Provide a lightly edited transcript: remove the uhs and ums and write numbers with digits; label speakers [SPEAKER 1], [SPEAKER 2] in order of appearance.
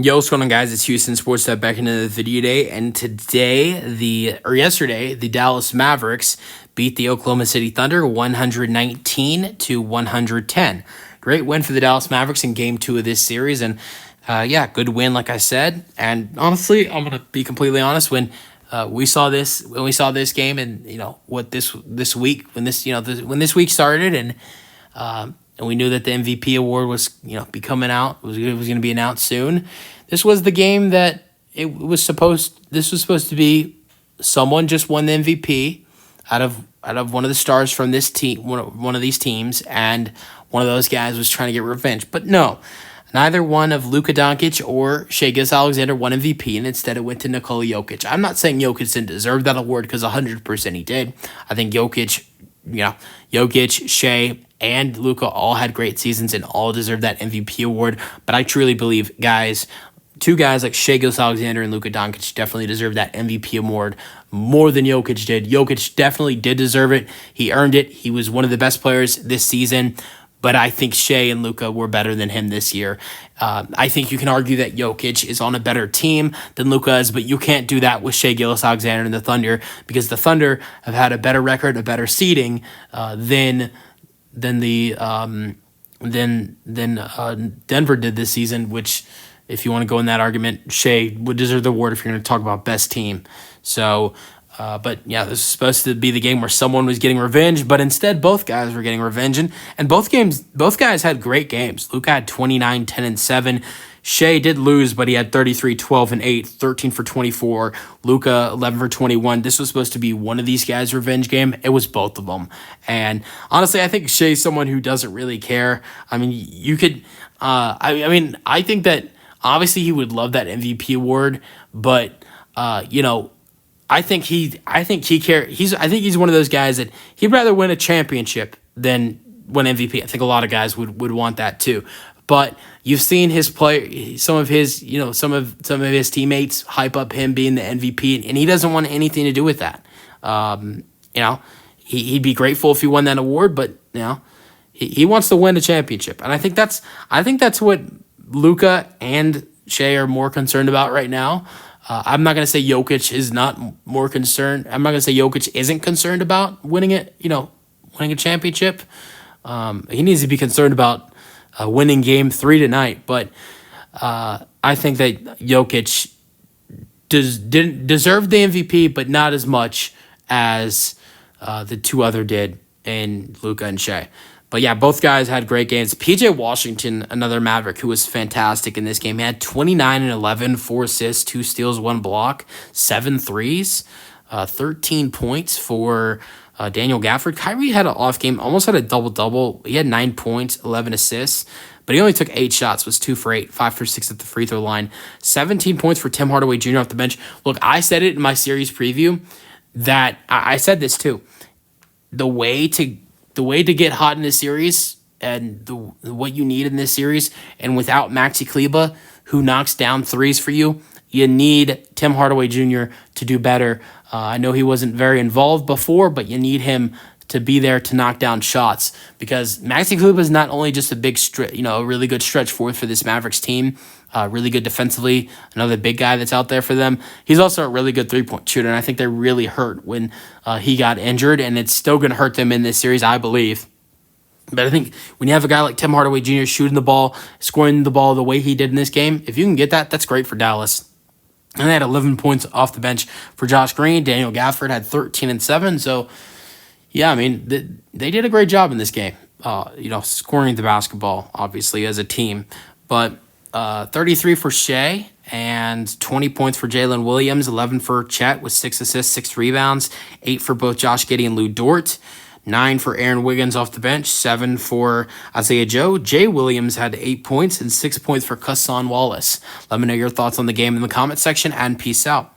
[SPEAKER 1] Yo, what's going on, guys? It's Houston Sports back into the video day, and yesterday, the Dallas Mavericks beat the Oklahoma City Thunder 119-110. Great win for the Dallas Mavericks in Game 2 of this series, and good win, like I said. And honestly, I'm gonna be completely honest. When we saw this game, and what this week, when this week started, and we knew that the MVP award was be coming out. It was going to be announced soon. This was the game that this was supposed to be. Someone just won the MVP out of one of the stars from this team, one of these teams, and one of those guys was trying to get revenge. But no, neither one of Luka Doncic or Shai Gilgeous-Alexander won MVP, and instead it went to Nikola Jokic. I'm not saying Jokic didn't deserve that award, because 100% he did. I think Jokic, Shai, and Luka all had great seasons and all deserve that MVP award. But I truly believe, two guys like Shai Gilgeous-Alexander and Luka Doncic definitely deserve that MVP award more than Jokic did. Jokic definitely did deserve it. He earned it. He was one of the best players this season. But I think Shai and Luka were better than him this year. I think you can argue that Jokic is on a better team than Luka is, but you can't do that with Shai Gilgeous-Alexander and the Thunder, because the Thunder have had a better record, a better seeding than Denver did this season. Which, if you want to go in that argument, Shai would deserve the award if you're going to talk about best team. So. This was supposed to be the game where someone was getting revenge, but instead both guys were getting revenge, and both guys had great games. Luka had 29, 10, and 7. Shai did lose, but he had 33, 12, and 8, 13 for 24. Luka, 11 for 21. This was supposed to be one of these guys' revenge game. It was both of them. And honestly, I think Shai's someone who doesn't really care. I mean, you could, I think that obviously he would love that MVP award, but, I think he cares. I think he's one of those guys that he'd rather win a championship than win MVP. I think a lot of guys would want that too. But you've seen some of his teammates hype up him being the MVP, and he doesn't want anything to do with that. He'd be grateful if he won that award, but he wants to win a championship, and I think that's what Luka and Shai are more concerned about right now. I'm not going to say Jokic is not more concerned. I'm not going to say Jokic isn't concerned about winning a championship. He needs to be concerned about winning Game 3 tonight. But I think that Jokic didn't deserve the MVP, but not as much as the two other did in Luka and Shai. But yeah, both guys had great games. PJ Washington, another Maverick, who was fantastic in this game. He had 29 and 11, 4 assists, 2 steals, 1 block, 7 threes, 13 points for Daniel Gafford. Kyrie had an off game, almost had a double-double. He had 9 points, 11 assists, but he only took 8 shots, was 2 for 8, 5 for 6 at the free throw line. 17 points for Tim Hardaway Jr. off the bench. Look, I said it in my series preview that I said this too. The way to get hot in this series, and what you need in this series, and without Maxi Kleber, who knocks down threes for you, you need Tim Hardaway Jr. to do better. I know he wasn't very involved before, but you need him to be there to knock down shots, because Maxi Kleber is not only just a really good stretch forward for this Mavericks team, really good defensively, another big guy that's out there for them. He's also a really good three-point shooter, and I think they really hurt when he got injured, and it's still going to hurt them in this series, I believe. But I think when you have a guy like Tim Hardaway Jr. shooting the ball, scoring the ball the way he did in this game, if you can get that, that's great for Dallas. And they had 11 points off the bench for Josh Green. Daniel Gafford had 13 and 7, so yeah, I mean, they did a great job in this game, scoring the basketball, obviously, as a team. But 33 for Shai and 20 points for Jalen Williams, 11 for Chet with 6 assists, 6 rebounds, 8 for both Josh Giddey and Lou Dort, 9 for Aaron Wiggins off the bench, 7 for Isaiah Joe. Jay Williams had 8 points and 6 points for Hassan Wallace. Let me know your thoughts on the game in the comment section, and peace out.